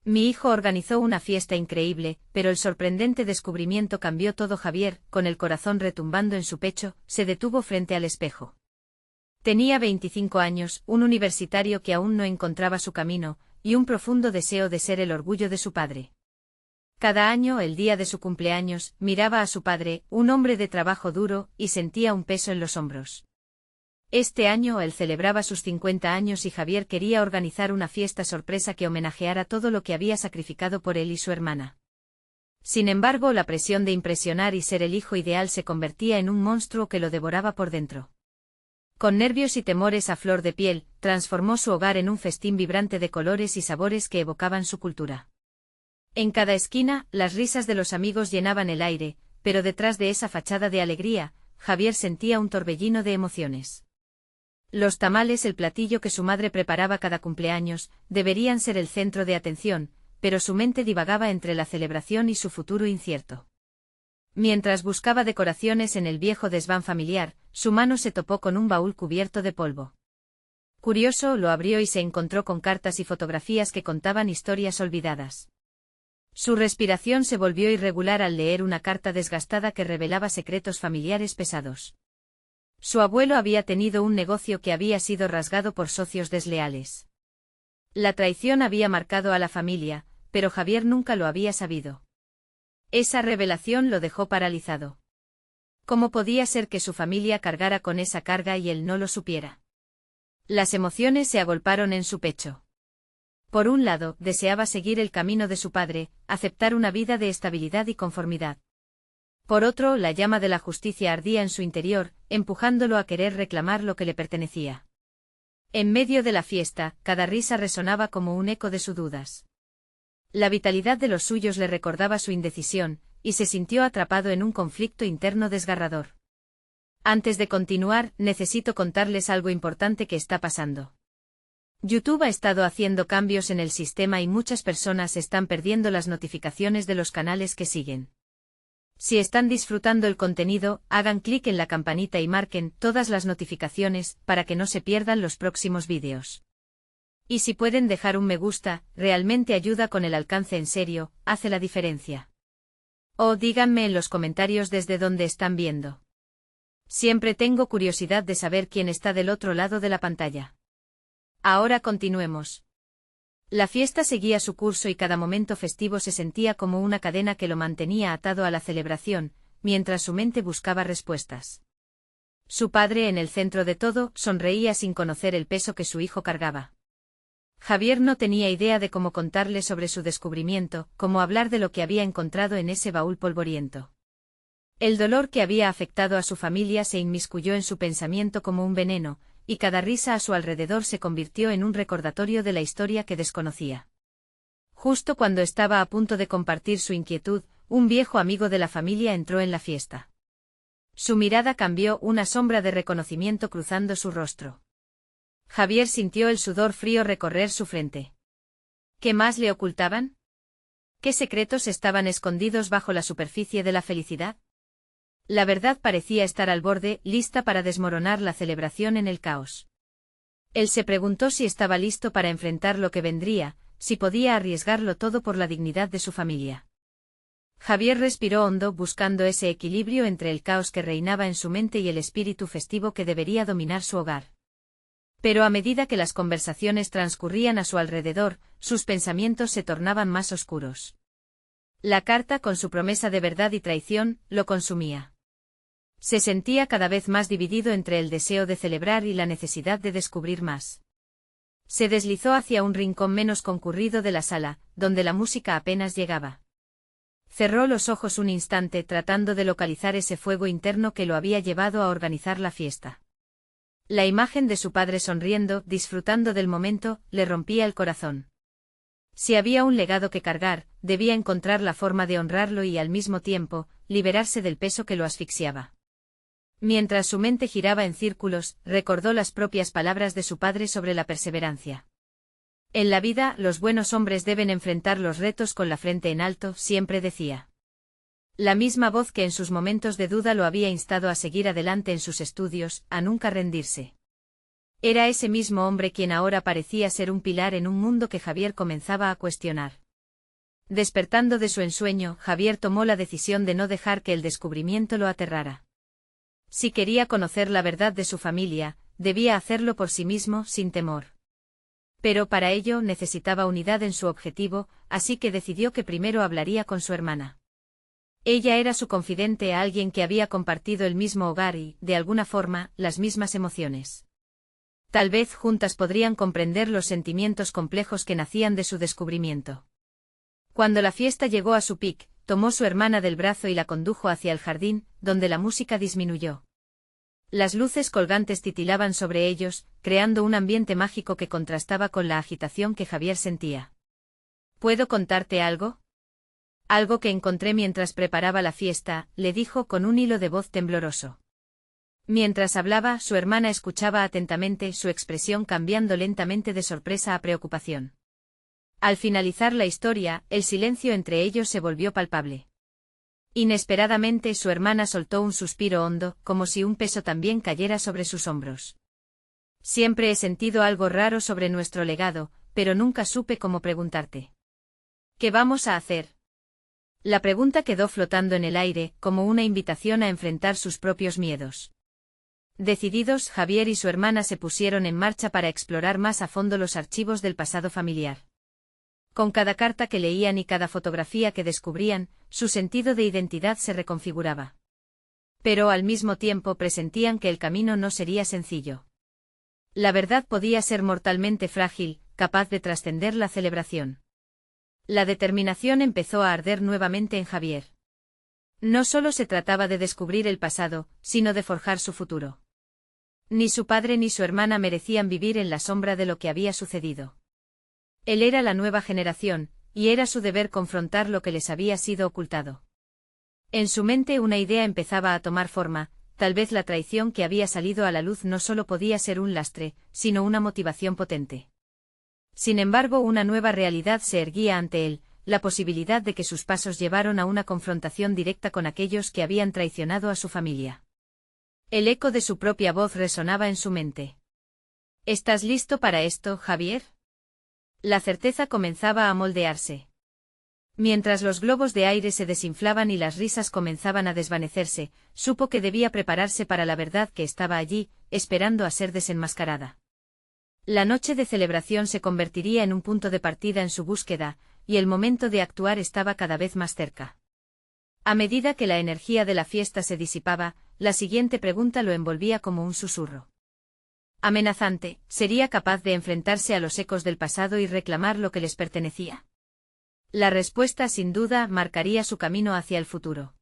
Mi hijo organizó una fiesta increíble, pero el sorprendente descubrimiento cambió todo. Javier, con el corazón retumbando en su pecho, se detuvo frente al espejo. Tenía 25 años, un universitario que aún no encontraba su camino, y un profundo deseo de ser el orgullo de su padre. Cada año, el día de su cumpleaños, miraba a su padre, un hombre de trabajo duro, y sentía un peso en los hombros. Este año él celebraba sus 50 años y Javier quería organizar una fiesta sorpresa que homenajeara todo lo que había sacrificado por él y su hermana. Sin embargo, la presión de impresionar y ser el hijo ideal se convertía en un monstruo que lo devoraba por dentro. Con nervios y temores a flor de piel, transformó su hogar en un festín vibrante de colores y sabores que evocaban su cultura. En cada esquina, las risas de los amigos llenaban el aire, pero detrás de esa fachada de alegría, Javier sentía un torbellino de emociones. Los tamales, el platillo que su madre preparaba cada cumpleaños, deberían ser el centro de atención, pero su mente divagaba entre la celebración y su futuro incierto. Mientras buscaba decoraciones en el viejo desván familiar, su mano se topó con un baúl cubierto de polvo. Curioso, lo abrió y se encontró con cartas y fotografías que contaban historias olvidadas. Su respiración se volvió irregular al leer una carta desgastada que revelaba secretos familiares pesados. Su abuelo había tenido un negocio que había sido rasgado por socios desleales. La traición había marcado a la familia, pero Javier nunca lo había sabido. Esa revelación lo dejó paralizado. ¿Cómo podía ser que su familia cargara con esa carga y él no lo supiera? Las emociones se agolparon en su pecho. Por un lado, deseaba seguir el camino de su padre, aceptar una vida de estabilidad y conformidad. Por otro, la llama de la justicia ardía en su interior, empujándolo a querer reclamar lo que le pertenecía. En medio de la fiesta, cada risa resonaba como un eco de sus dudas. La vitalidad de los suyos le recordaba su indecisión, y se sintió atrapado en un conflicto interno desgarrador. Antes de continuar, necesito contarles algo importante que está pasando. YouTube ha estado haciendo cambios en el sistema y muchas personas están perdiendo las notificaciones de los canales que siguen. Si están disfrutando el contenido, hagan clic en la campanita y marquen todas las notificaciones para que no se pierdan los próximos vídeos. Y si pueden dejar un me gusta, realmente ayuda con el alcance, en serio, hace la diferencia. O díganme en los comentarios desde dónde están viendo. Siempre tengo curiosidad de saber quién está del otro lado de la pantalla. Ahora continuemos. La fiesta seguía su curso y cada momento festivo se sentía como una cadena que lo mantenía atado a la celebración, mientras su mente buscaba respuestas. Su padre, en el centro de todo, sonreía sin conocer el peso que su hijo cargaba. Javier no tenía idea de cómo contarle sobre su descubrimiento, cómo hablar de lo que había encontrado en ese baúl polvoriento. El dolor que había afectado a su familia se inmiscuyó en su pensamiento como un veneno, y cada risa a su alrededor se convirtió en un recordatorio de la historia que desconocía. Justo cuando estaba a punto de compartir su inquietud, un viejo amigo de la familia entró en la fiesta. Su mirada cambió, una sombra de reconocimiento cruzando su rostro. Javier sintió el sudor frío recorrer su frente. ¿Qué más le ocultaban? ¿Qué secretos estaban escondidos bajo la superficie de la felicidad? La verdad parecía estar al borde, lista para desmoronar la celebración en el caos. Él se preguntó si estaba listo para enfrentar lo que vendría, si podía arriesgarlo todo por la dignidad de su familia. Javier respiró hondo, buscando ese equilibrio entre el caos que reinaba en su mente y el espíritu festivo que debería dominar su hogar. Pero a medida que las conversaciones transcurrían a su alrededor, sus pensamientos se tornaban más oscuros. La carta, con su promesa de verdad y traición, lo consumía. Se sentía cada vez más dividido entre el deseo de celebrar y la necesidad de descubrir más. Se deslizó hacia un rincón menos concurrido de la sala, donde la música apenas llegaba. Cerró los ojos un instante tratando de localizar ese fuego interno que lo había llevado a organizar la fiesta. La imagen de su padre sonriendo, disfrutando del momento, le rompía el corazón. Si había un legado que cargar, debía encontrar la forma de honrarlo y al mismo tiempo, liberarse del peso que lo asfixiaba. Mientras su mente giraba en círculos, recordó las propias palabras de su padre sobre la perseverancia. En la vida, los buenos hombres deben enfrentar los retos con la frente en alto, siempre decía. La misma voz que en sus momentos de duda lo había instado a seguir adelante en sus estudios, a nunca rendirse. Era ese mismo hombre quien ahora parecía ser un pilar en un mundo que Javier comenzaba a cuestionar. Despertando de su ensueño, Javier tomó la decisión de no dejar que el descubrimiento lo aterrara. Si quería conocer la verdad de su familia, debía hacerlo por sí mismo, sin temor. Pero para ello necesitaba unidad en su objetivo, así que decidió que primero hablaría con su hermana. Ella era su confidente, alguien que había compartido el mismo hogar y, de alguna forma, las mismas emociones. Tal vez juntas podrían comprender los sentimientos complejos que nacían de su descubrimiento. Cuando la fiesta llegó a su pic, tomó su hermana del brazo y la condujo hacia el jardín, donde la música disminuyó. Las luces colgantes titilaban sobre ellos, creando un ambiente mágico que contrastaba con la agitación que Javier sentía. ¿Puedo contarte algo? Algo que encontré mientras preparaba la fiesta, le dijo con un hilo de voz tembloroso. Mientras hablaba, su hermana escuchaba atentamente, su expresión cambiando lentamente de sorpresa a preocupación. Al finalizar la historia, el silencio entre ellos se volvió palpable. Inesperadamente su hermana soltó un suspiro hondo, como si un peso también cayera sobre sus hombros. Siempre he sentido algo raro sobre nuestro legado, pero nunca supe cómo preguntarte. ¿Qué vamos a hacer? La pregunta quedó flotando en el aire, como una invitación a enfrentar sus propios miedos. Decididos, Javier y su hermana se pusieron en marcha para explorar más a fondo los archivos del pasado familiar. Con cada carta que leían y cada fotografía que descubrían, su sentido de identidad se reconfiguraba. Pero al mismo tiempo presentían que el camino no sería sencillo. La verdad podía ser mortalmente frágil, capaz de trascender la celebración. La determinación empezó a arder nuevamente en Javier. No solo se trataba de descubrir el pasado, sino de forjar su futuro. Ni su padre ni su hermana merecían vivir en la sombra de lo que había sucedido. Él era la nueva generación, y era su deber confrontar lo que les había sido ocultado. En su mente una idea empezaba a tomar forma, tal vez la traición que había salido a la luz no solo podía ser un lastre, sino una motivación potente. Sin embargo, una nueva realidad se erguía ante él, la posibilidad de que sus pasos llevaron a una confrontación directa con aquellos que habían traicionado a su familia. El eco de su propia voz resonaba en su mente. ¿Estás listo para esto, Javier? La certeza comenzaba a moldearse. Mientras los globos de aire se desinflaban y las risas comenzaban a desvanecerse, supo que debía prepararse para la verdad que estaba allí, esperando a ser desenmascarada. La noche de celebración se convertiría en un punto de partida en su búsqueda, y el momento de actuar estaba cada vez más cerca. A medida que la energía de la fiesta se disipaba, la siguiente pregunta lo envolvía como un susurro. Amenazante, ¿sería capaz de enfrentarse a los ecos del pasado y reclamar lo que les pertenecía? La respuesta sin duda marcaría su camino hacia el futuro.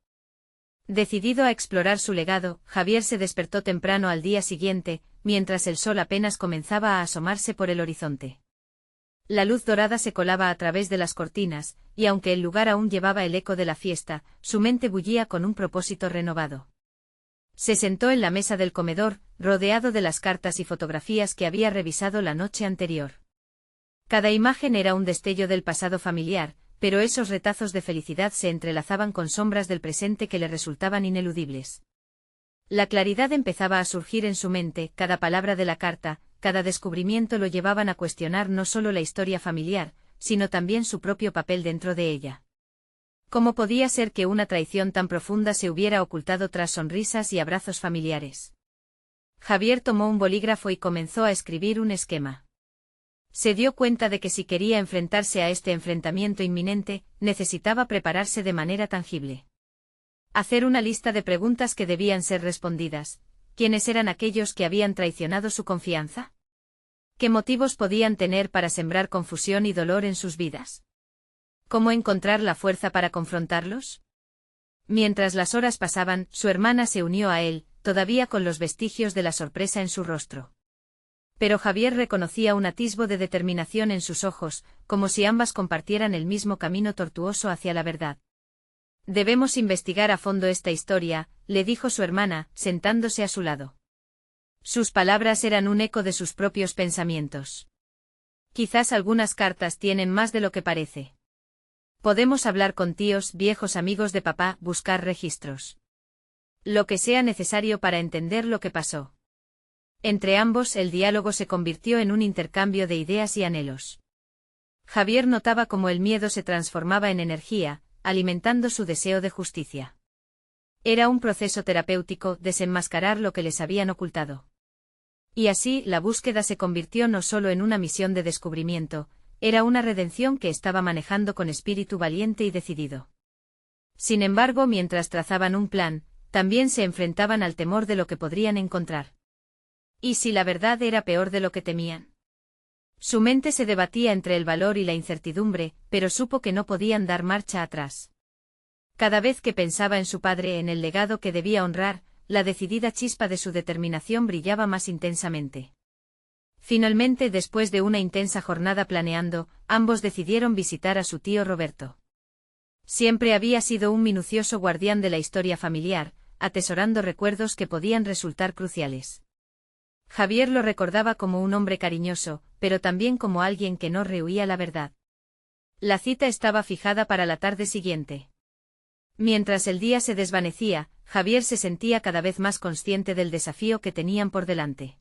Decidido a explorar su legado, Javier se despertó temprano al día siguiente, mientras el sol apenas comenzaba a asomarse por el horizonte. La luz dorada se colaba a través de las cortinas, y aunque el lugar aún llevaba el eco de la fiesta, su mente bullía con un propósito renovado. Se sentó en la mesa del comedor, rodeado de las cartas y fotografías que había revisado la noche anterior. Cada imagen era un destello del pasado familiar, pero esos retazos de felicidad se entrelazaban con sombras del presente que le resultaban ineludibles. La claridad empezaba a surgir en su mente, cada palabra de la carta, cada descubrimiento lo llevaban a cuestionar no solo la historia familiar, sino también su propio papel dentro de ella. ¿Cómo podía ser que una traición tan profunda se hubiera ocultado tras sonrisas y abrazos familiares? Javier tomó un bolígrafo y comenzó a escribir un esquema. Se dio cuenta de que si quería enfrentarse a este enfrentamiento inminente, necesitaba prepararse de manera tangible. Hacer una lista de preguntas que debían ser respondidas. ¿Quiénes eran aquellos que habían traicionado su confianza? ¿Qué motivos podían tener para sembrar confusión y dolor en sus vidas? ¿Cómo encontrar la fuerza para confrontarlos? Mientras las horas pasaban, su hermana se unió a él, todavía con los vestigios de la sorpresa en su rostro. Pero Javier reconocía un atisbo de determinación en sus ojos, como si ambas compartieran el mismo camino tortuoso hacia la verdad. Debemos investigar a fondo esta historia, le dijo su hermana, sentándose a su lado. Sus palabras eran un eco de sus propios pensamientos. Quizás algunas cartas tienen más de lo que parece. Podemos hablar con tíos, viejos amigos de papá, buscar registros. Lo que sea necesario para entender lo que pasó. Entre ambos el diálogo se convirtió en un intercambio de ideas y anhelos. Javier notaba cómo el miedo se transformaba en energía, alimentando su deseo de justicia. Era un proceso terapéutico desenmascarar lo que les habían ocultado. Y así, la búsqueda se convirtió no solo en una misión de descubrimiento, era una redención que estaba manejando con espíritu valiente y decidido. Sin embargo, mientras trazaban un plan, también se enfrentaban al temor de lo que podrían encontrar. ¿Y si la verdad era peor de lo que temían? Su mente se debatía entre el valor y la incertidumbre, pero supo que no podían dar marcha atrás. Cada vez que pensaba en su padre, en el legado que debía honrar, la decidida chispa de su determinación brillaba más intensamente. Finalmente, después de una intensa jornada planeando, ambos decidieron visitar a su tío Roberto. Siempre había sido un minucioso guardián de la historia familiar, atesorando recuerdos que podían resultar cruciales. Javier lo recordaba como un hombre cariñoso, pero también como alguien que no rehuía la verdad. La cita estaba fijada para la tarde siguiente. Mientras el día se desvanecía, Javier se sentía cada vez más consciente del desafío que tenían por delante.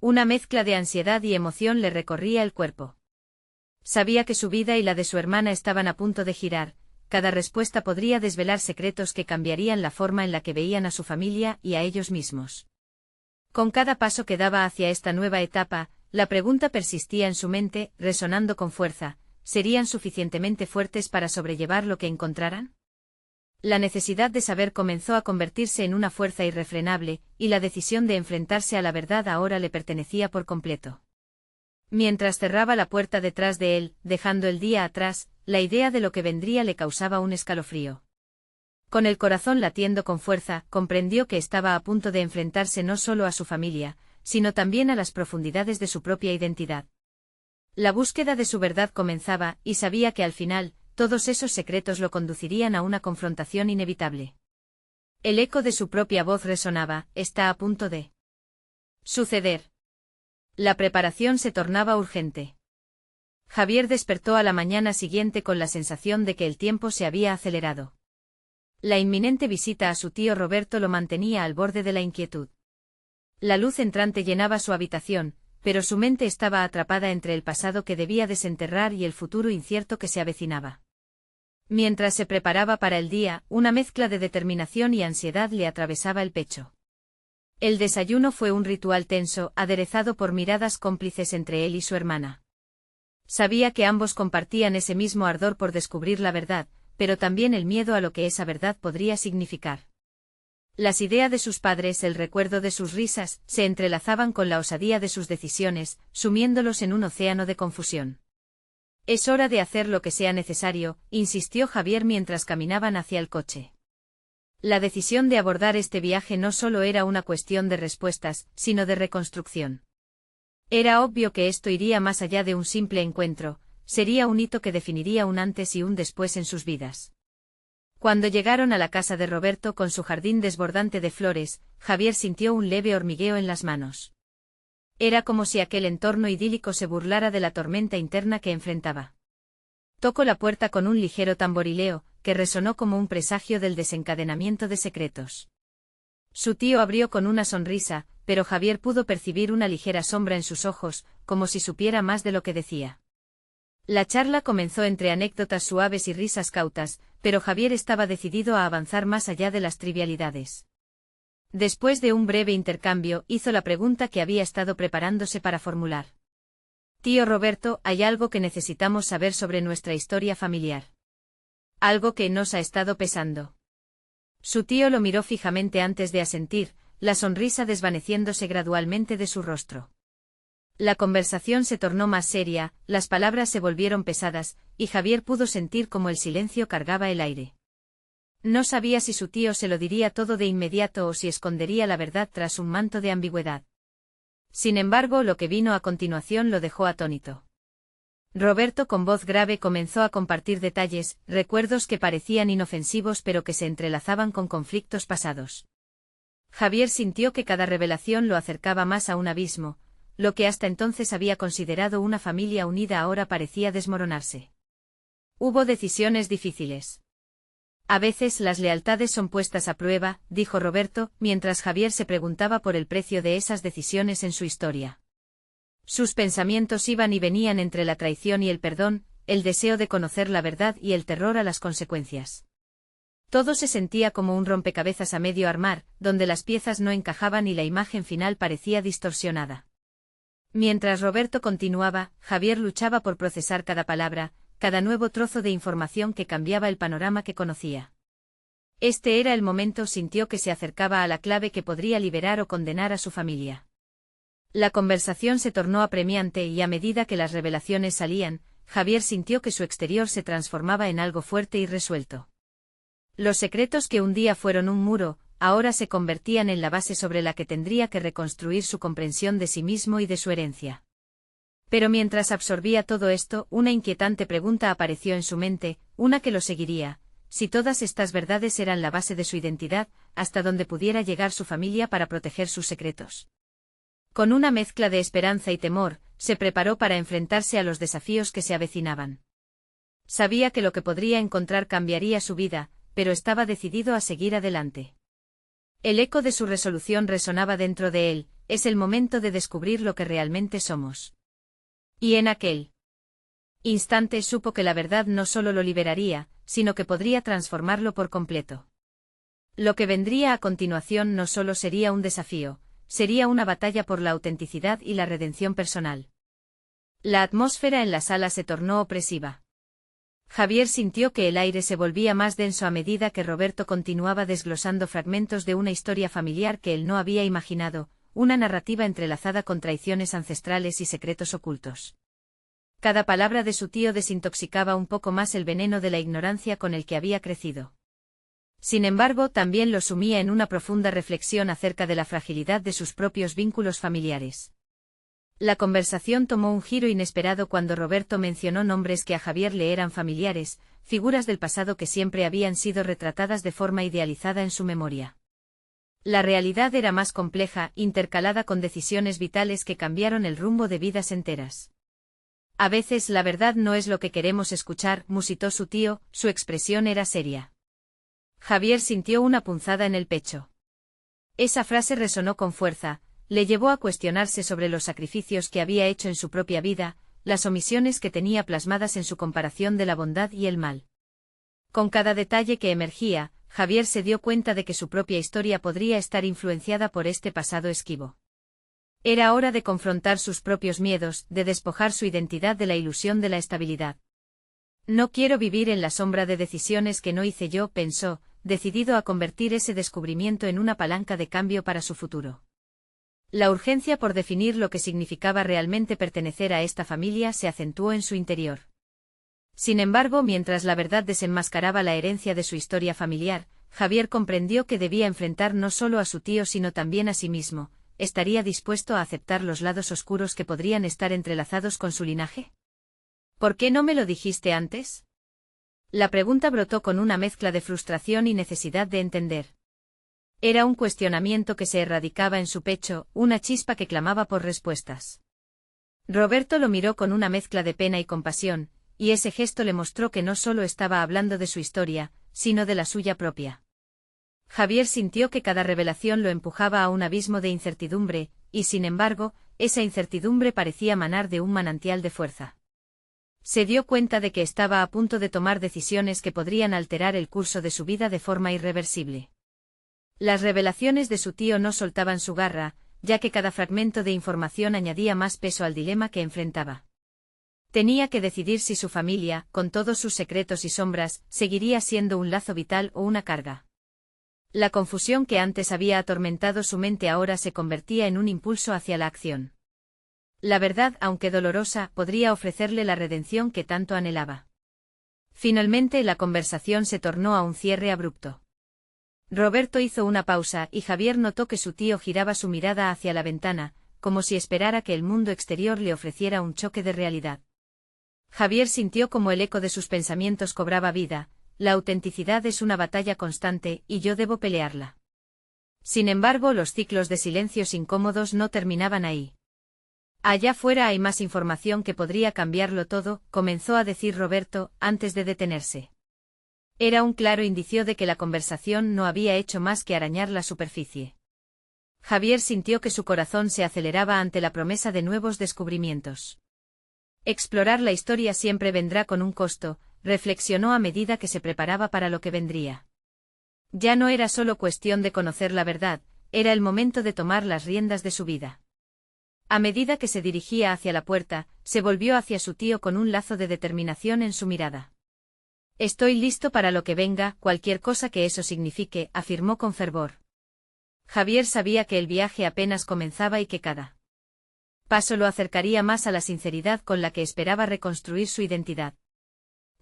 Una mezcla de ansiedad y emoción le recorría el cuerpo. Sabía que su vida y la de su hermana estaban a punto de girar, cada respuesta podría desvelar secretos que cambiarían la forma en la que veían a su familia y a ellos mismos. Con cada paso que daba hacia esta nueva etapa, la pregunta persistía en su mente, resonando con fuerza: ¿serían suficientemente fuertes para sobrellevar lo que encontraran? La necesidad de saber comenzó a convertirse en una fuerza irrefrenable, y la decisión de enfrentarse a la verdad ahora le pertenecía por completo. Mientras cerraba la puerta detrás de él, dejando el día atrás, la idea de lo que vendría le causaba un escalofrío. Con el corazón latiendo con fuerza, comprendió que estaba a punto de enfrentarse no solo a su familia, sino también a las profundidades de su propia identidad. La búsqueda de su verdad comenzaba, y sabía que al final, todos esos secretos lo conducirían a una confrontación inevitable. El eco de su propia voz resonaba: está a punto de suceder. La preparación se tornaba urgente. Javier despertó a la mañana siguiente con la sensación de que el tiempo se había acelerado. La inminente visita a su tío Roberto lo mantenía al borde de la inquietud. La luz entrante llenaba su habitación, pero su mente estaba atrapada entre el pasado que debía desenterrar y el futuro incierto que se avecinaba. Mientras se preparaba para el día, una mezcla de determinación y ansiedad le atravesaba el pecho. El desayuno fue un ritual tenso, aderezado por miradas cómplices entre él y su hermana. Sabía que ambos compartían ese mismo ardor por descubrir la verdad, pero también el miedo a lo que esa verdad podría significar. Las ideas de sus padres, el recuerdo de sus risas, se entrelazaban con la osadía de sus decisiones, sumiéndolos en un océano de confusión. Es hora de hacer lo que sea necesario, insistió Javier mientras caminaban hacia el coche. La decisión de abordar este viaje no solo era una cuestión de respuestas, sino de reconstrucción. Era obvio que esto iría más allá de un simple encuentro, sería un hito que definiría un antes y un después en sus vidas. Cuando llegaron a la casa de Roberto con su jardín desbordante de flores, Javier sintió un leve hormigueo en las manos. Era como si aquel entorno idílico se burlara de la tormenta interna que enfrentaba. Tocó la puerta con un ligero tamborileo, que resonó como un presagio del desencadenamiento de secretos. Su tío abrió con una sonrisa, pero Javier pudo percibir una ligera sombra en sus ojos, como si supiera más de lo que decía. La charla comenzó entre anécdotas suaves y risas cautas, pero Javier estaba decidido a avanzar más allá de las trivialidades. Después de un breve intercambio, hizo la pregunta que había estado preparándose para formular. Tío Roberto, hay algo que necesitamos saber sobre nuestra historia familiar. Algo que nos ha estado pesando. Su tío lo miró fijamente antes de asentir, la sonrisa desvaneciéndose gradualmente de su rostro. La conversación se tornó más seria, las palabras se volvieron pesadas, y Javier pudo sentir cómo el silencio cargaba el aire. No sabía si su tío se lo diría todo de inmediato o si escondería la verdad tras un manto de ambigüedad. Sin embargo, lo que vino a continuación lo dejó atónito. Roberto con voz grave comenzó a compartir detalles, recuerdos que parecían inofensivos pero que se entrelazaban con conflictos pasados. Javier sintió que cada revelación lo acercaba más a un abismo, lo que hasta entonces había considerado una familia unida ahora parecía desmoronarse. Hubo decisiones difíciles. A veces las lealtades son puestas a prueba, dijo Roberto, mientras Javier se preguntaba por el precio de esas decisiones en su historia. Sus pensamientos iban y venían entre la traición y el perdón, el deseo de conocer la verdad y el terror a las consecuencias. Todo se sentía como un rompecabezas a medio armar, donde las piezas no encajaban y la imagen final parecía distorsionada. Mientras Roberto continuaba, Javier luchaba por procesar cada palabra, cada nuevo trozo de información que cambiaba el panorama que conocía. Este era el momento, sintió que se acercaba a la clave que podría liberar o condenar a su familia. La conversación se tornó apremiante y a medida que las revelaciones salían, Javier sintió que su exterior se transformaba en algo fuerte y resuelto. Los secretos que un día fueron un muro, ahora se convertían en la base sobre la que tendría que reconstruir su comprensión de sí mismo y de su herencia. Pero mientras absorbía todo esto, una inquietante pregunta apareció en su mente, una que lo seguiría: si todas estas verdades eran la base de su identidad, ¿hasta dónde pudiera llegar su familia para proteger sus secretos? Con una mezcla de esperanza y temor, se preparó para enfrentarse a los desafíos que se avecinaban. Sabía que lo que podría encontrar cambiaría su vida, pero estaba decidido a seguir adelante. El eco de su resolución resonaba dentro de él: es el momento de descubrir lo que realmente somos. Y en aquel instante supo que la verdad no solo lo liberaría, sino que podría transformarlo por completo. Lo que vendría a continuación no solo sería un desafío, sería una batalla por la autenticidad y la redención personal. La atmósfera en la sala se tornó opresiva. Javier sintió que el aire se volvía más denso a medida que Roberto continuaba desglosando fragmentos de una historia familiar que él no había imaginado, una narrativa entrelazada con traiciones ancestrales y secretos ocultos. Cada palabra de su tío desintoxicaba un poco más el veneno de la ignorancia con el que había crecido. Sin embargo, también lo sumía en una profunda reflexión acerca de la fragilidad de sus propios vínculos familiares. La conversación tomó un giro inesperado cuando Roberto mencionó nombres que a Javier le eran familiares, figuras del pasado que siempre habían sido retratadas de forma idealizada en su memoria. La realidad era más compleja, intercalada con decisiones vitales que cambiaron el rumbo de vidas enteras. A veces la verdad no es lo que queremos escuchar, musitó su tío, su expresión era seria. Javier sintió una punzada en el pecho. Esa frase resonó con fuerza, le llevó a cuestionarse sobre los sacrificios que había hecho en su propia vida, las omisiones que tenía plasmadas en su comparación de la bondad y el mal. Con cada detalle que emergía, Javier se dio cuenta de que su propia historia podría estar influenciada por este pasado esquivo. Era hora de confrontar sus propios miedos, de despojar su identidad de la ilusión de la estabilidad. No quiero vivir en la sombra de decisiones que no hice yo, pensó, decidido a convertir ese descubrimiento en una palanca de cambio para su futuro. La urgencia por definir lo que significaba realmente pertenecer a esta familia se acentuó en su interior. Sin embargo, mientras la verdad desenmascaraba la herencia de su historia familiar, Javier comprendió que debía enfrentar no solo a su tío sino también a sí mismo. ¿Estaría dispuesto a aceptar los lados oscuros que podrían estar entrelazados con su linaje? ¿Por qué no me lo dijiste antes? La pregunta brotó con una mezcla de frustración y necesidad de entender. Era un cuestionamiento que se erradicaba en su pecho, una chispa que clamaba por respuestas. Roberto lo miró con una mezcla de pena y compasión, y ese gesto le mostró que no solo estaba hablando de su historia, sino de la suya propia. Javier sintió que cada revelación lo empujaba a un abismo de incertidumbre, y sin embargo, esa incertidumbre parecía manar de un manantial de fuerza. Se dio cuenta de que estaba a punto de tomar decisiones que podrían alterar el curso de su vida de forma irreversible. Las revelaciones de su tío no soltaban su garra, ya que cada fragmento de información añadía más peso al dilema que enfrentaba. Tenía que decidir si su familia, con todos sus secretos y sombras, seguiría siendo un lazo vital o una carga. La confusión que antes había atormentado su mente ahora se convertía en un impulso hacia la acción. La verdad, aunque dolorosa, podría ofrecerle la redención que tanto anhelaba. Finalmente la conversación se tornó a un cierre abrupto. Roberto hizo una pausa y Javier notó que su tío giraba su mirada hacia la ventana, como si esperara que el mundo exterior le ofreciera un choque de realidad. Javier sintió como el eco de sus pensamientos cobraba vida: la autenticidad es una batalla constante, y yo debo pelearla. Sin embargo, los ciclos de silencios incómodos no terminaban ahí. Allá fuera hay más información que podría cambiarlo todo, comenzó a decir Roberto, antes de detenerse. Era un claro indicio de que la conversación no había hecho más que arañar la superficie. Javier sintió que su corazón se aceleraba ante la promesa de nuevos descubrimientos. Explorar la historia siempre vendrá con un costo, reflexionó a medida que se preparaba para lo que vendría. Ya no era solo cuestión de conocer la verdad, era el momento de tomar las riendas de su vida. A medida que se dirigía hacia la puerta, se volvió hacia su tío con un lazo de determinación en su mirada. Estoy listo para lo que venga, cualquier cosa que eso signifique, afirmó con fervor. Javier sabía que el viaje apenas comenzaba y que cada paso lo acercaría más a la sinceridad con la que esperaba reconstruir su identidad.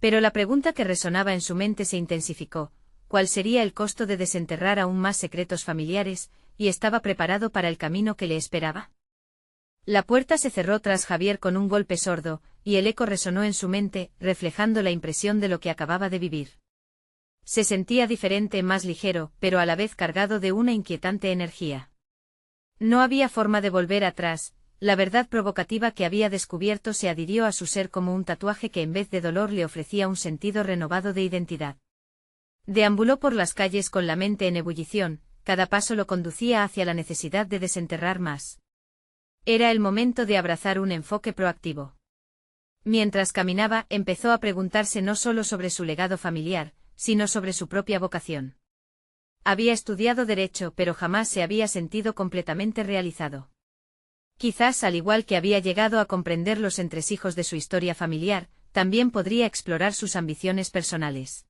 Pero la pregunta que resonaba en su mente se intensificó: ¿cuál sería el costo de desenterrar aún más secretos familiares? ¿Y estaba preparado para el camino que le esperaba? La puerta se cerró tras Javier con un golpe sordo, y el eco resonó en su mente, reflejando la impresión de lo que acababa de vivir. Se sentía diferente, más ligero, pero a la vez cargado de una inquietante energía. No había forma de volver atrás, la verdad provocativa que había descubierto se adhirió a su ser como un tatuaje que en vez de dolor le ofrecía un sentido renovado de identidad. Deambuló por las calles con la mente en ebullición, cada paso lo conducía hacia la necesidad de desenterrar más. Era el momento de abrazar un enfoque proactivo. Mientras caminaba, empezó a preguntarse no solo sobre su legado familiar, sino sobre su propia vocación. Había estudiado Derecho, pero jamás se había sentido completamente realizado. Quizás, al igual que había llegado a comprender los entresijos de su historia familiar, también podría explorar sus ambiciones personales.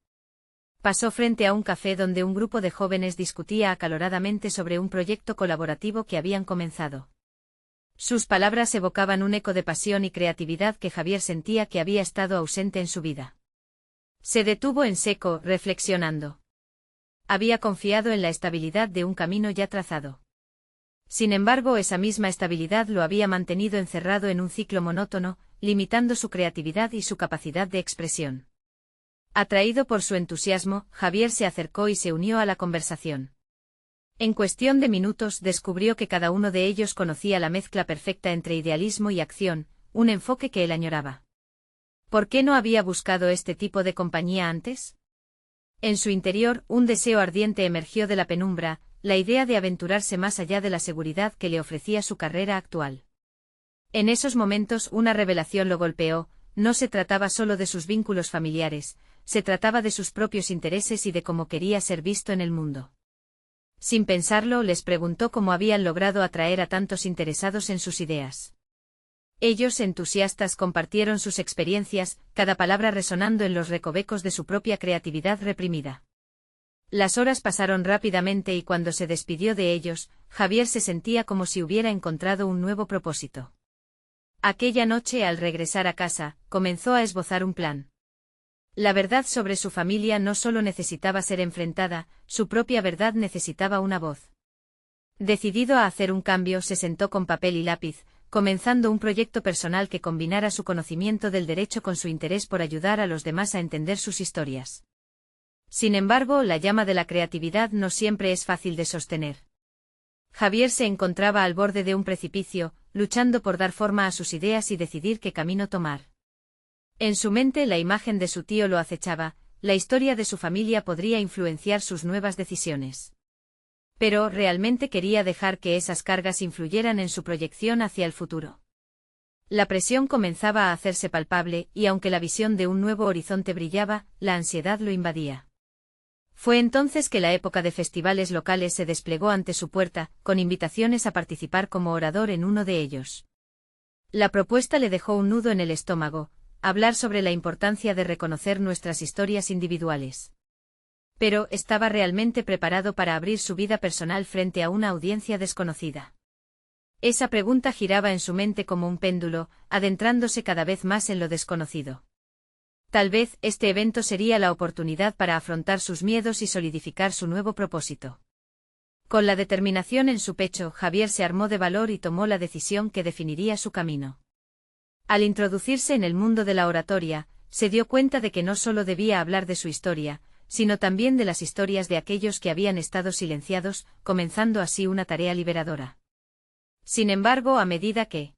Pasó frente a un café donde un grupo de jóvenes discutía acaloradamente sobre un proyecto colaborativo que habían comenzado. Sus palabras evocaban un eco de pasión y creatividad que Javier sentía que había estado ausente en su vida. Se detuvo en seco, reflexionando. Había confiado en la estabilidad de un camino ya trazado. Sin embargo, esa misma estabilidad lo había mantenido encerrado en un ciclo monótono, limitando su creatividad y su capacidad de expresión. Atraído por su entusiasmo, Javier se acercó y se unió a la conversación. En cuestión de minutos descubrió que cada uno de ellos conocía la mezcla perfecta entre idealismo y acción, un enfoque que él añoraba. ¿Por qué no había buscado este tipo de compañía antes? En su interior, un deseo ardiente emergió de la penumbra, la idea de aventurarse más allá de la seguridad que le ofrecía su carrera actual. En esos momentos una revelación lo golpeó: no se trataba solo de sus vínculos familiares, se trataba de sus propios intereses y de cómo quería ser visto en el mundo. Sin pensarlo, les preguntó cómo habían logrado atraer a tantos interesados en sus ideas. Ellos, entusiastas, compartieron sus experiencias, cada palabra resonando en los recovecos de su propia creatividad reprimida. Las horas pasaron rápidamente y cuando se despidió de ellos, Javier se sentía como si hubiera encontrado un nuevo propósito. Aquella noche, al regresar a casa, comenzó a esbozar un plan. La verdad sobre su familia no solo necesitaba ser enfrentada, su propia verdad necesitaba una voz. Decidido a hacer un cambio, se sentó con papel y lápiz, comenzando un proyecto personal que combinara su conocimiento del derecho con su interés por ayudar a los demás a entender sus historias. Sin embargo, la llama de la creatividad no siempre es fácil de sostener. Javier se encontraba al borde de un precipicio, luchando por dar forma a sus ideas y decidir qué camino tomar. En su mente la imagen de su tío lo acechaba, la historia de su familia podría influenciar sus nuevas decisiones. Pero, ¿realmente quería dejar que esas cargas influyeran en su proyección hacia el futuro? La presión comenzaba a hacerse palpable, y aunque la visión de un nuevo horizonte brillaba, la ansiedad lo invadía. Fue entonces que la época de festivales locales se desplegó ante su puerta, con invitaciones a participar como orador en uno de ellos. La propuesta le dejó un nudo en el estómago: hablar sobre la importancia de reconocer nuestras historias individuales. Pero, ¿estaba realmente preparado para abrir su vida personal frente a una audiencia desconocida? Esa pregunta giraba en su mente como un péndulo, adentrándose cada vez más en lo desconocido. Tal vez, este evento sería la oportunidad para afrontar sus miedos y solidificar su nuevo propósito. Con la determinación en su pecho, Javier se armó de valor y tomó la decisión que definiría su camino. Al introducirse en el mundo de la oratoria, se dio cuenta de que no solo debía hablar de su historia, sino también de las historias de aquellos que habían estado silenciados, comenzando así una tarea liberadora. Sin embargo, a medida que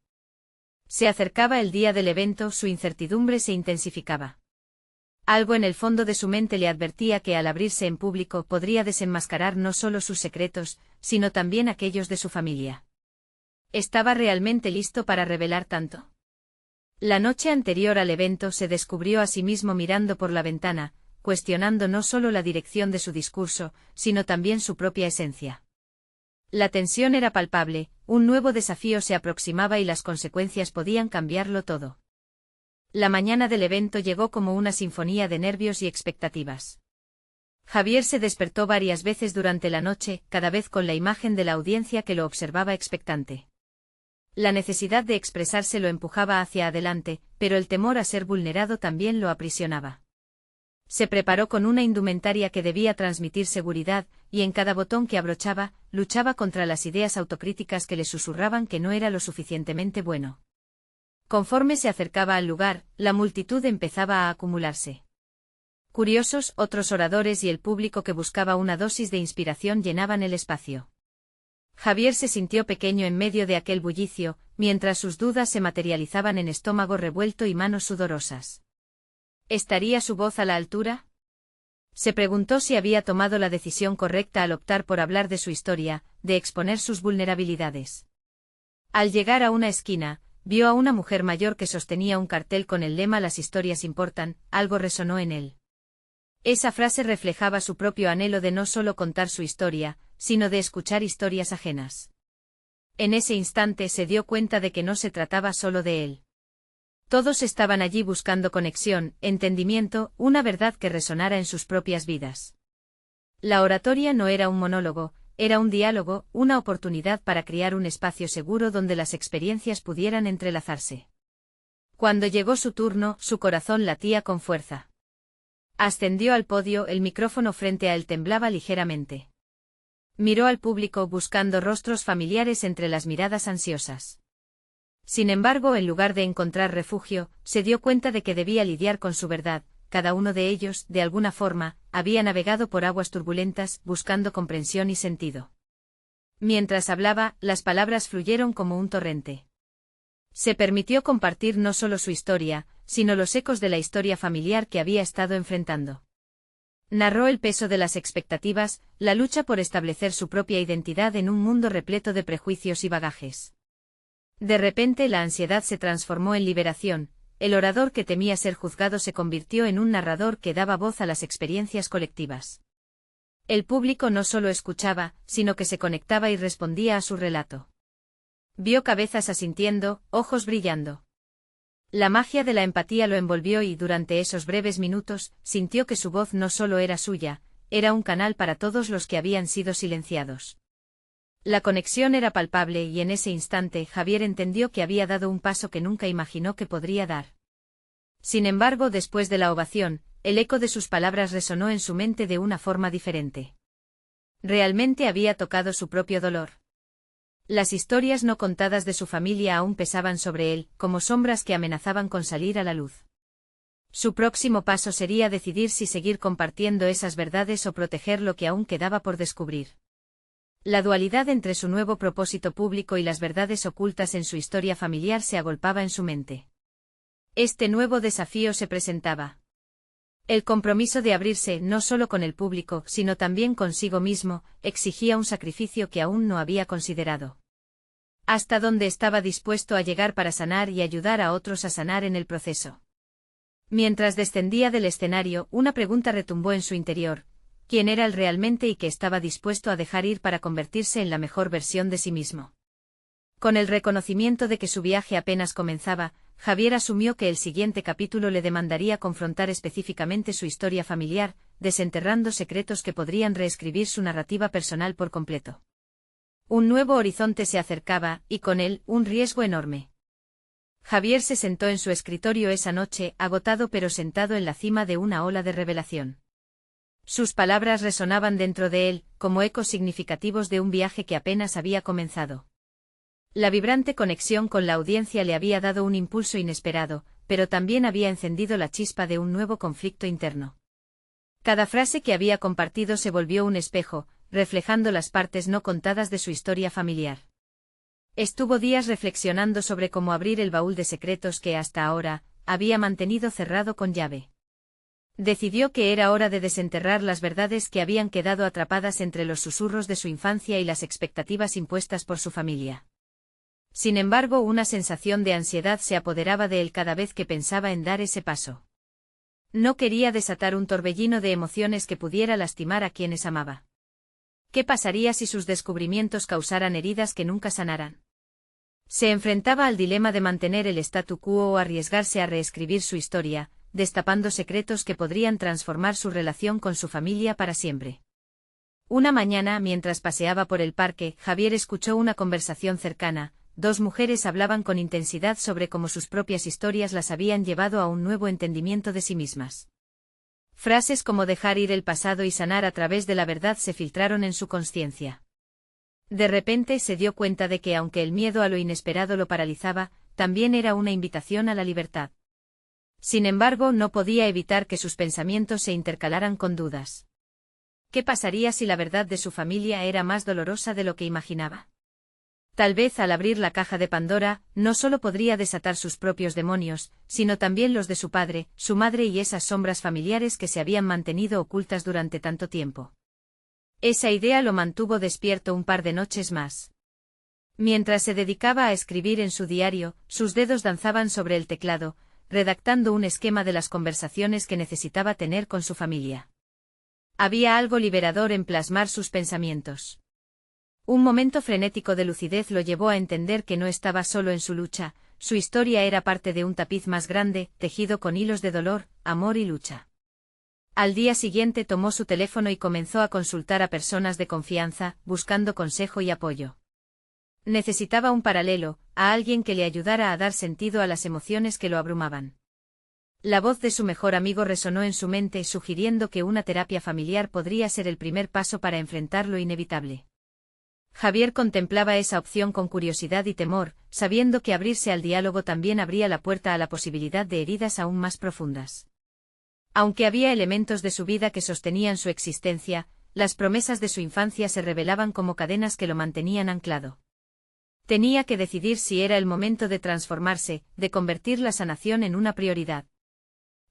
se acercaba el día del evento, su incertidumbre se intensificaba. Algo en el fondo de su mente le advertía que al abrirse en público podría desenmascarar no solo sus secretos, sino también aquellos de su familia. ¿Estaba realmente listo para revelar tanto? La noche anterior al evento se descubrió a sí mismo mirando por la ventana, cuestionando no solo la dirección de su discurso, sino también su propia esencia. La tensión era palpable, un nuevo desafío se aproximaba y las consecuencias podían cambiarlo todo. La mañana del evento llegó como una sinfonía de nervios y expectativas. Javier se despertó varias veces durante la noche, cada vez con la imagen de la audiencia que lo observaba expectante. La necesidad de expresarse lo empujaba hacia adelante, pero el temor a ser vulnerado también lo aprisionaba. Se preparó con una indumentaria que debía transmitir seguridad, y en cada botón que abrochaba, luchaba contra las ideas autocríticas que le susurraban que no era lo suficientemente bueno. Conforme se acercaba al lugar, la multitud empezaba a acumularse. Curiosos, otros oradores y el público que buscaba una dosis de inspiración llenaban el espacio. Javier se sintió pequeño en medio de aquel bullicio, mientras sus dudas se materializaban en estómago revuelto y manos sudorosas. ¿Estaría su voz a la altura? Se preguntó si había tomado la decisión correcta al optar por hablar de su historia, de exponer sus vulnerabilidades. Al llegar a una esquina, vio a una mujer mayor que sostenía un cartel con el lema «Las historias importan», algo resonó en él. Esa frase reflejaba su propio anhelo de no solo contar su historia, sino de escuchar historias ajenas. En ese instante se dio cuenta de que no se trataba solo de él. Todos estaban allí buscando conexión, entendimiento, una verdad que resonara en sus propias vidas. La oratoria no era un monólogo, era un diálogo, una oportunidad para crear un espacio seguro donde las experiencias pudieran entrelazarse. Cuando llegó su turno, su corazón latía con fuerza. Ascendió al podio, el micrófono frente a él temblaba ligeramente. Miró al público buscando rostros familiares entre las miradas ansiosas. Sin embargo, en lugar de encontrar refugio, se dio cuenta de que debía lidiar con su verdad. Cada uno de ellos, de alguna forma, había navegado por aguas turbulentas, buscando comprensión y sentido. Mientras hablaba, las palabras fluyeron como un torrente. Se permitió compartir no solo su historia, sino los ecos de la historia familiar que había estado enfrentando. Narró el peso de las expectativas, la lucha por establecer su propia identidad en un mundo repleto de prejuicios y bagajes. De repente la ansiedad se transformó en liberación, el orador que temía ser juzgado se convirtió en un narrador que daba voz a las experiencias colectivas. El público no solo escuchaba, sino que se conectaba y respondía a su relato. Vio cabezas asintiendo, ojos brillando. La magia de la empatía lo envolvió y durante esos breves minutos, sintió que su voz no solo era suya, era un canal para todos los que habían sido silenciados. La conexión era palpable y en ese instante Javier entendió que había dado un paso que nunca imaginó que podría dar. Sin embargo, después de la ovación, el eco de sus palabras resonó en su mente de una forma diferente. Realmente había tocado su propio dolor. Las historias no contadas de su familia aún pesaban sobre él, como sombras que amenazaban con salir a la luz. Su próximo paso sería decidir si seguir compartiendo esas verdades o proteger lo que aún quedaba por descubrir. La dualidad entre su nuevo propósito público y las verdades ocultas en su historia familiar se agolpaba en su mente. Este nuevo desafío se presentaba. El compromiso de abrirse no solo con el público, sino también consigo mismo, exigía un sacrificio que aún no había considerado. ¿Hasta dónde estaba dispuesto a llegar para sanar y ayudar a otros a sanar en el proceso? Mientras descendía del escenario, una pregunta retumbó en su interior: ¿quién era él realmente y qué estaba dispuesto a dejar ir para convertirse en la mejor versión de sí mismo? Con el reconocimiento de que su viaje apenas comenzaba, Javier asumió que el siguiente capítulo le demandaría confrontar específicamente su historia familiar, desenterrando secretos que podrían reescribir su narrativa personal por completo. Un nuevo horizonte se acercaba, y con él, un riesgo enorme. Javier se sentó en su escritorio esa noche, agotado pero sentado en la cima de una ola de revelación. Sus palabras resonaban dentro de él, como ecos significativos de un viaje que apenas había comenzado. La vibrante conexión con la audiencia le había dado un impulso inesperado, pero también había encendido la chispa de un nuevo conflicto interno. Cada frase que había compartido se volvió un espejo, reflejando las partes no contadas de su historia familiar. Estuvo días reflexionando sobre cómo abrir el baúl de secretos que hasta ahora había mantenido cerrado con llave. Decidió que era hora de desenterrar las verdades que habían quedado atrapadas entre los susurros de su infancia y las expectativas impuestas por su familia. Sin embargo, una sensación de ansiedad se apoderaba de él cada vez que pensaba en dar ese paso. No quería desatar un torbellino de emociones que pudiera lastimar a quienes amaba. ¿Qué pasaría si sus descubrimientos causaran heridas que nunca sanaran? Se enfrentaba al dilema de mantener el statu quo o arriesgarse a reescribir su historia, destapando secretos que podrían transformar su relación con su familia para siempre. Una mañana, mientras paseaba por el parque, Javier escuchó una conversación cercana. Dos mujeres hablaban con intensidad sobre cómo sus propias historias las habían llevado a un nuevo entendimiento de sí mismas. Frases como dejar ir el pasado y sanar a través de la verdad se filtraron en su consciencia. De repente se dio cuenta de que aunque el miedo a lo inesperado lo paralizaba, también era una invitación a la libertad. Sin embargo, no podía evitar que sus pensamientos se intercalaran con dudas. ¿Qué pasaría si la verdad de su familia era más dolorosa de lo que imaginaba? Tal vez al abrir la caja de Pandora, no solo podría desatar sus propios demonios, sino también los de su padre, su madre y esas sombras familiares que se habían mantenido ocultas durante tanto tiempo. Esa idea lo mantuvo despierto un par de noches más. Mientras se dedicaba a escribir en su diario, sus dedos danzaban sobre el teclado, redactando un esquema de las conversaciones que necesitaba tener con su familia. Había algo liberador en plasmar sus pensamientos. Un momento frenético de lucidez lo llevó a entender que no estaba solo en su lucha, su historia era parte de un tapiz más grande, tejido con hilos de dolor, amor y lucha. Al día siguiente tomó su teléfono y comenzó a consultar a personas de confianza, buscando consejo y apoyo. Necesitaba un paralelo, a alguien que le ayudara a dar sentido a las emociones que lo abrumaban. La voz de su mejor amigo resonó en su mente, sugiriendo que una terapia familiar podría ser el primer paso para enfrentar lo inevitable. Javier contemplaba esa opción con curiosidad y temor, sabiendo que abrirse al diálogo también abría la puerta a la posibilidad de heridas aún más profundas. Aunque había elementos de su vida que sostenían su existencia, las promesas de su infancia se revelaban como cadenas que lo mantenían anclado. Tenía que decidir si era el momento de transformarse, de convertir la sanación en una prioridad.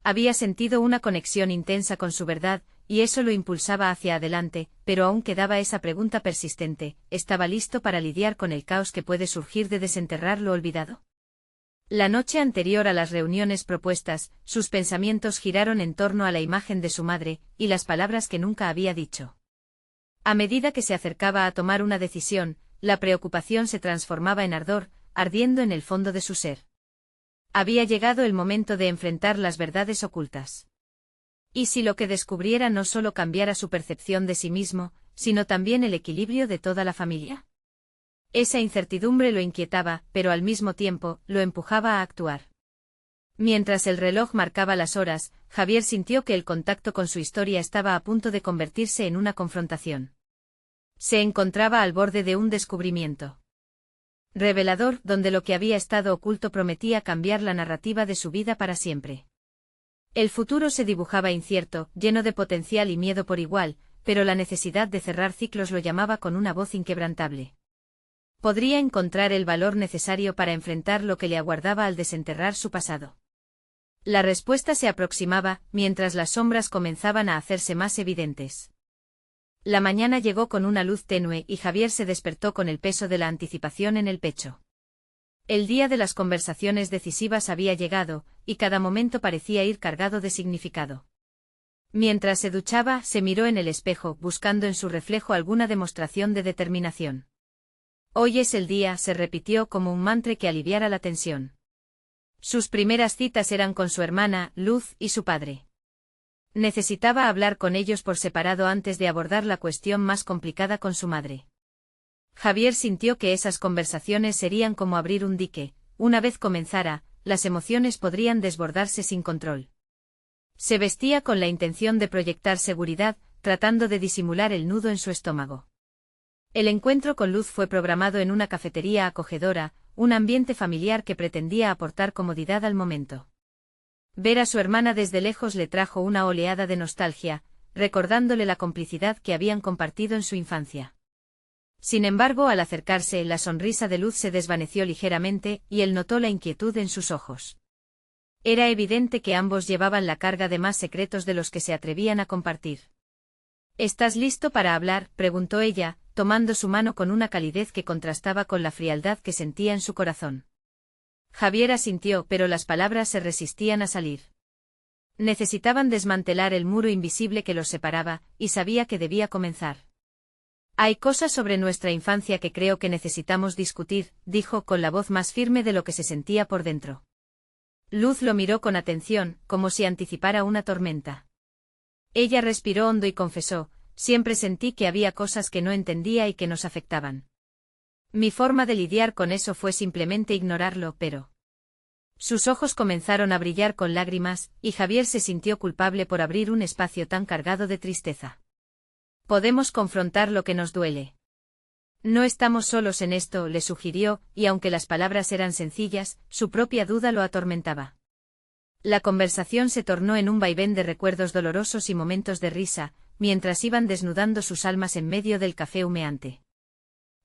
Había sentido una conexión intensa con su verdad, y eso lo impulsaba hacia adelante, pero aún quedaba esa pregunta persistente: ¿estaba listo para lidiar con el caos que puede surgir de desenterrar lo olvidado? La noche anterior a las reuniones propuestas, sus pensamientos giraron en torno a la imagen de su madre, y las palabras que nunca había dicho. A medida que se acercaba a tomar una decisión, la preocupación se transformaba en ardor, ardiendo en el fondo de su ser. Había llegado el momento de enfrentar las verdades ocultas. ¿Y si lo que descubriera no solo cambiara su percepción de sí mismo, sino también el equilibrio de toda la familia? Esa incertidumbre lo inquietaba, pero al mismo tiempo, lo empujaba a actuar. Mientras el reloj marcaba las horas, Javier sintió que el contacto con su historia estaba a punto de convertirse en una confrontación. Se encontraba al borde de un descubrimiento revelador, donde lo que había estado oculto prometía cambiar la narrativa de su vida para siempre. El futuro se dibujaba incierto, lleno de potencial y miedo por igual, pero la necesidad de cerrar ciclos lo llamaba con una voz inquebrantable. ¿Podría encontrar el valor necesario para enfrentar lo que le aguardaba al desenterrar su pasado? La respuesta se aproximaba, mientras las sombras comenzaban a hacerse más evidentes. La mañana llegó con una luz tenue y Javier se despertó con el peso de la anticipación en el pecho. El día de las conversaciones decisivas había llegado, y cada momento parecía ir cargado de significado. Mientras se duchaba, se miró en el espejo, buscando en su reflejo alguna demostración de determinación. Hoy es el día, se repitió como un mantra que aliviara la tensión. Sus primeras citas eran con su hermana, Luz, y su padre. Necesitaba hablar con ellos por separado antes de abordar la cuestión más complicada con su madre. Javier sintió que esas conversaciones serían como abrir un dique: una vez comenzara, las emociones podrían desbordarse sin control. Se vestía con la intención de proyectar seguridad, tratando de disimular el nudo en su estómago. El encuentro con Luz fue programado en una cafetería acogedora, un ambiente familiar que pretendía aportar comodidad al momento. Ver a su hermana desde lejos le trajo una oleada de nostalgia, recordándole la complicidad que habían compartido en su infancia. Sin embargo, al acercarse, la sonrisa de Luz se desvaneció ligeramente, y él notó la inquietud en sus ojos. Era evidente que ambos llevaban la carga de más secretos de los que se atrevían a compartir. ¿Estás listo para hablar?, preguntó ella, tomando su mano con una calidez que contrastaba con la frialdad que sentía en su corazón. Javier asintió, pero las palabras se resistían a salir. Necesitaban desmantelar el muro invisible que los separaba, y sabía que debía comenzar. Hay cosas sobre nuestra infancia que creo que necesitamos discutir, dijo con la voz más firme de lo que se sentía por dentro. Luz lo miró con atención, como si anticipara una tormenta. Ella respiró hondo y confesó: siempre sentí que había cosas que no entendía y que nos afectaban. Mi forma de lidiar con eso fue simplemente ignorarlo, pero... Sus ojos comenzaron a brillar con lágrimas, y Javier se sintió culpable por abrir un espacio tan cargado de tristeza. Podemos confrontar lo que nos duele. No estamos solos en esto, le sugirió, y aunque las palabras eran sencillas, su propia duda lo atormentaba. La conversación se tornó en un vaivén de recuerdos dolorosos y momentos de risa, mientras iban desnudando sus almas en medio del café humeante.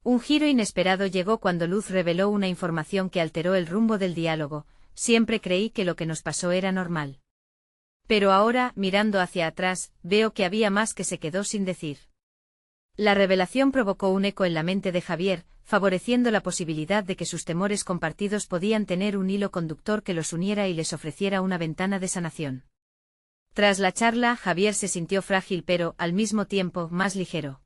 Un giro inesperado llegó cuando Luz reveló una información que alteró el rumbo del diálogo. Siempre creí que lo que nos pasó era normal. Pero ahora, mirando hacia atrás, veo que había más que se quedó sin decir. La revelación provocó un eco en la mente de Javier, favoreciendo la posibilidad de que sus temores compartidos podían tener un hilo conductor que los uniera y les ofreciera una ventana de sanación. Tras la charla, Javier se sintió frágil pero, al mismo tiempo, más ligero.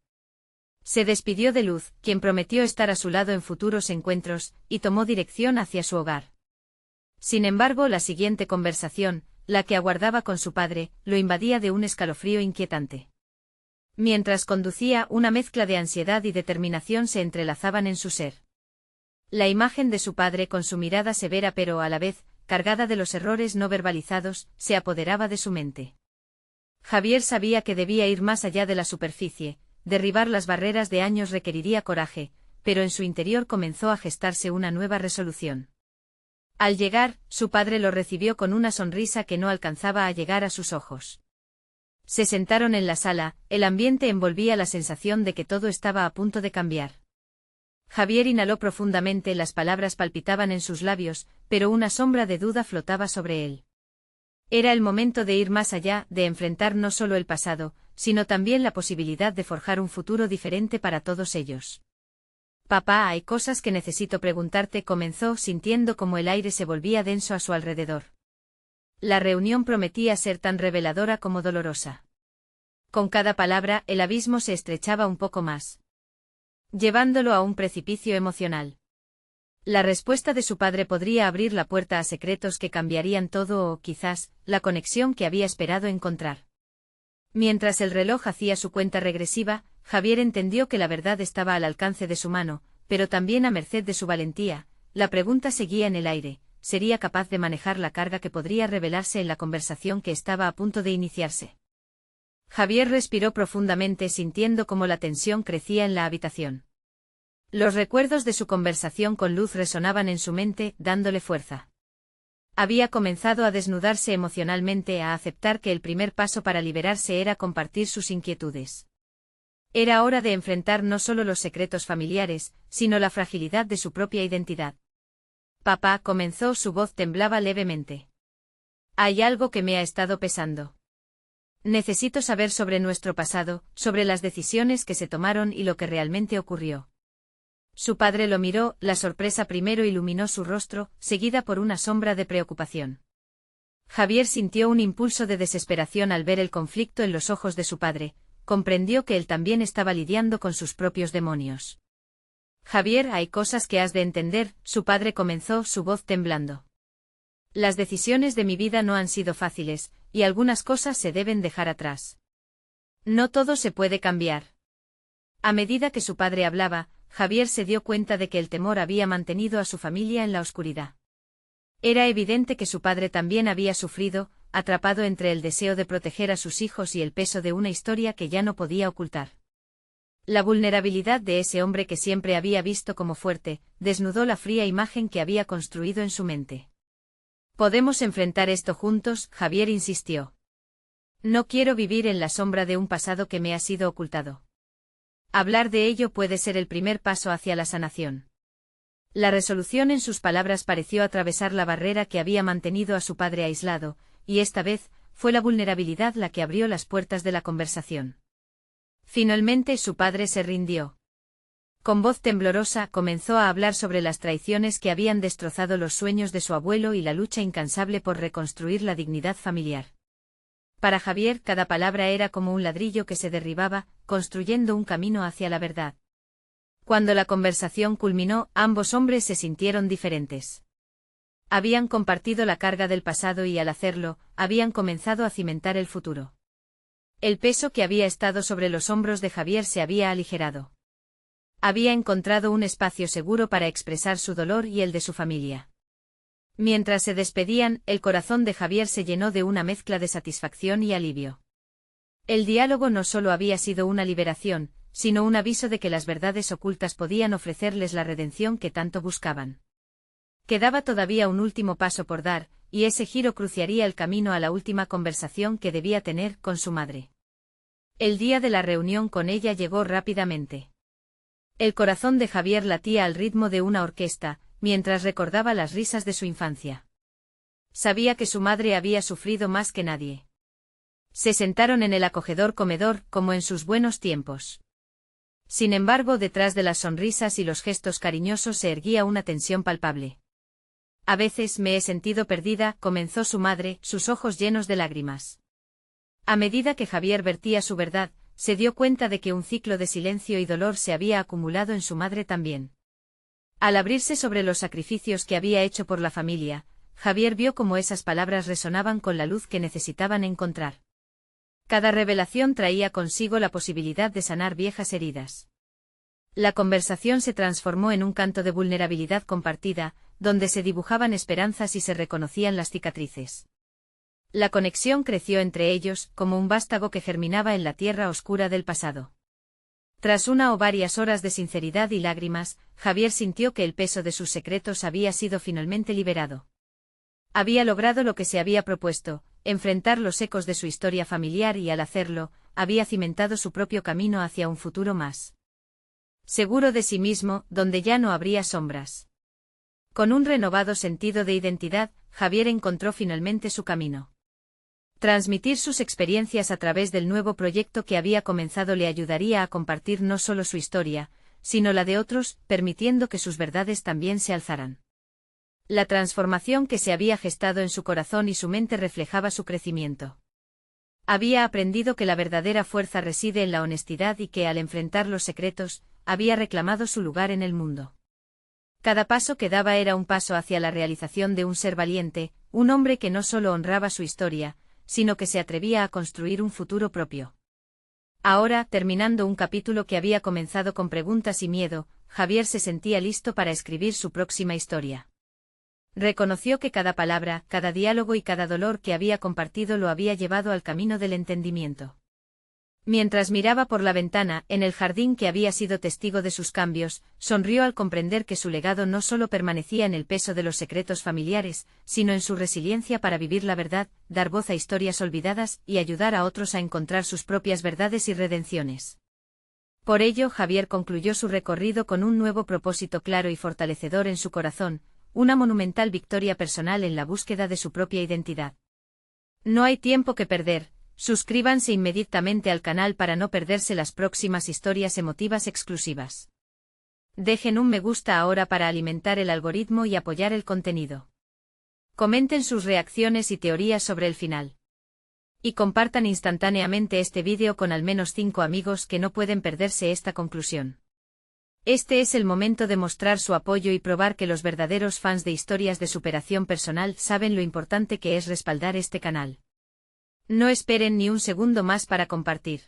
Se despidió de Luz, quien prometió estar a su lado en futuros encuentros, y tomó dirección hacia su hogar. Sin embargo, la siguiente conversación, la que aguardaba con su padre, lo invadía de un escalofrío inquietante. Mientras conducía, una mezcla de ansiedad y determinación se entrelazaban en su ser. La imagen de su padre con su mirada severa pero a la vez, cargada de los errores no verbalizados, se apoderaba de su mente. Javier sabía que debía ir más allá de la superficie, derribar las barreras de años requeriría coraje, pero en su interior comenzó a gestarse una nueva resolución. Al llegar, su padre lo recibió con una sonrisa que no alcanzaba a llegar a sus ojos. Se sentaron en la sala, el ambiente envolvía la sensación de que todo estaba a punto de cambiar. Javier inhaló profundamente, las palabras palpitaban en sus labios, pero una sombra de duda flotaba sobre él. Era el momento de ir más allá, de enfrentar no solo el pasado, sino también la posibilidad de forjar un futuro diferente para todos ellos. Papá, hay cosas que necesito preguntarte, comenzó, sintiendo como el aire se volvía denso a su alrededor. La reunión prometía ser tan reveladora como dolorosa. Con cada palabra, el abismo se estrechaba un poco más, llevándolo a un precipicio emocional. La respuesta de su padre podría abrir la puerta a secretos que cambiarían todo o, quizás, la conexión que había esperado encontrar. Mientras el reloj hacía su cuenta regresiva, Javier entendió que la verdad estaba al alcance de su mano, pero también a merced de su valentía. La pregunta seguía en el aire: ¿sería capaz de manejar la carga que podría revelarse en la conversación que estaba a punto de iniciarse? Javier respiró profundamente, sintiendo cómo la tensión crecía en la habitación. Los recuerdos de su conversación con Luz resonaban en su mente, dándole fuerza. Había comenzado a desnudarse emocionalmente, a aceptar que el primer paso para liberarse era compartir sus inquietudes. Era hora de enfrentar no solo los secretos familiares, sino la fragilidad de su propia identidad. Papá, comenzó, su voz temblaba levemente. Hay algo que me ha estado pesando. Necesito saber sobre nuestro pasado, sobre las decisiones que se tomaron y lo que realmente ocurrió. Su padre lo miró, la sorpresa primero iluminó su rostro, seguida por una sombra de preocupación. Javier sintió un impulso de desesperación al ver el conflicto en los ojos de su padre, comprendió que él también estaba lidiando con sus propios demonios. Javier, hay cosas que has de entender, su padre comenzó, su voz temblando. Las decisiones de mi vida no han sido fáciles, y algunas cosas se deben dejar atrás. No todo se puede cambiar. A medida que su padre hablaba, Javier se dio cuenta de que el temor había mantenido a su familia en la oscuridad. Era evidente que su padre también había sufrido, atrapado entre el deseo de proteger a sus hijos y el peso de una historia que ya no podía ocultar. La vulnerabilidad de ese hombre que siempre había visto como fuerte, desnudó la fría imagen que había construido en su mente. Podemos enfrentar esto juntos, Javier insistió. No quiero vivir en la sombra de un pasado que me ha sido ocultado. Hablar de ello puede ser el primer paso hacia la sanación. La resolución en sus palabras pareció atravesar la barrera que había mantenido a su padre aislado, y esta vez, fue la vulnerabilidad la que abrió las puertas de la conversación. Finalmente su padre se rindió. Con voz temblorosa comenzó a hablar sobre las traiciones que habían destrozado los sueños de su abuelo y la lucha incansable por reconstruir la dignidad familiar. Para Javier cada palabra era como un ladrillo que se derribaba, construyendo un camino hacia la verdad. Cuando la conversación culminó, ambos hombres se sintieron diferentes. Habían compartido la carga del pasado y al hacerlo, habían comenzado a cimentar el futuro. El peso que había estado sobre los hombros de Javier se había aligerado. Había encontrado un espacio seguro para expresar su dolor y el de su familia. Mientras se despedían, el corazón de Javier se llenó de una mezcla de satisfacción y alivio. El diálogo no solo había sido una liberación, sino un aviso de que las verdades ocultas podían ofrecerles la redención que tanto buscaban. Quedaba todavía un último paso por dar, y ese giro cruciaría el camino a la última conversación que debía tener con su madre. El día de la reunión con ella llegó rápidamente. El corazón de Javier latía al ritmo de una orquesta, mientras recordaba las risas de su infancia. Sabía que su madre había sufrido más que nadie. Se sentaron en el acogedor comedor, como en sus buenos tiempos. Sin embargo, detrás de las sonrisas y los gestos cariñosos se erguía una tensión palpable. A veces me he sentido perdida, comenzó su madre, sus ojos llenos de lágrimas. A medida que Javier vertía su verdad, se dio cuenta de que un ciclo de silencio y dolor se había acumulado en su madre también. Al abrirse sobre los sacrificios que había hecho por la familia, Javier vio cómo esas palabras resonaban con la luz que necesitaban encontrar. Cada revelación traía consigo la posibilidad de sanar viejas heridas. La conversación se transformó en un canto de vulnerabilidad compartida, donde se dibujaban esperanzas y se reconocían las cicatrices. La conexión creció entre ellos, como un vástago que germinaba en la tierra oscura del pasado. Tras una o varias horas de sinceridad y lágrimas, Javier sintió que el peso de sus secretos había sido finalmente liberado. Había logrado lo que se había propuesto, enfrentar los ecos de su historia familiar y al hacerlo, había cimentado su propio camino hacia un futuro más seguro de sí mismo, donde ya no habría sombras. Con un renovado sentido de identidad, Javier encontró finalmente su camino. Transmitir sus experiencias a través del nuevo proyecto que había comenzado le ayudaría a compartir no solo su historia, sino la de otros, permitiendo que sus verdades también se alzaran. La transformación que se había gestado en su corazón y su mente reflejaba su crecimiento. Había aprendido que la verdadera fuerza reside en la honestidad y que al enfrentar los secretos, había reclamado su lugar en el mundo. Cada paso que daba era un paso hacia la realización de un ser valiente, un hombre que no solo honraba su historia, sino que se atrevía a construir un futuro propio. Ahora, terminando un capítulo que había comenzado con preguntas y miedo, Javier se sentía listo para escribir su próxima historia. Reconoció que cada palabra, cada diálogo y cada dolor que había compartido lo había llevado al camino del entendimiento. Mientras miraba por la ventana, en el jardín que había sido testigo de sus cambios, sonrió al comprender que su legado no solo permanecía en el peso de los secretos familiares, sino en su resiliencia para vivir la verdad, dar voz a historias olvidadas y ayudar a otros a encontrar sus propias verdades y redenciones. Por ello, Javier concluyó su recorrido con un nuevo propósito claro y fortalecedor en su corazón, una monumental victoria personal en la búsqueda de su propia identidad. No hay tiempo que perder. Suscríbanse inmediatamente al canal para no perderse las próximas historias emotivas exclusivas. Dejen un me gusta ahora para alimentar el algoritmo y apoyar el contenido. Comenten sus reacciones y teorías sobre el final. Y compartan instantáneamente este vídeo con al menos 5 amigos que no pueden perderse esta conclusión. Este es el momento de mostrar su apoyo y probar que los verdaderos fans de historias de superación personal saben lo importante que es respaldar este canal. No esperen ni un segundo más para compartir.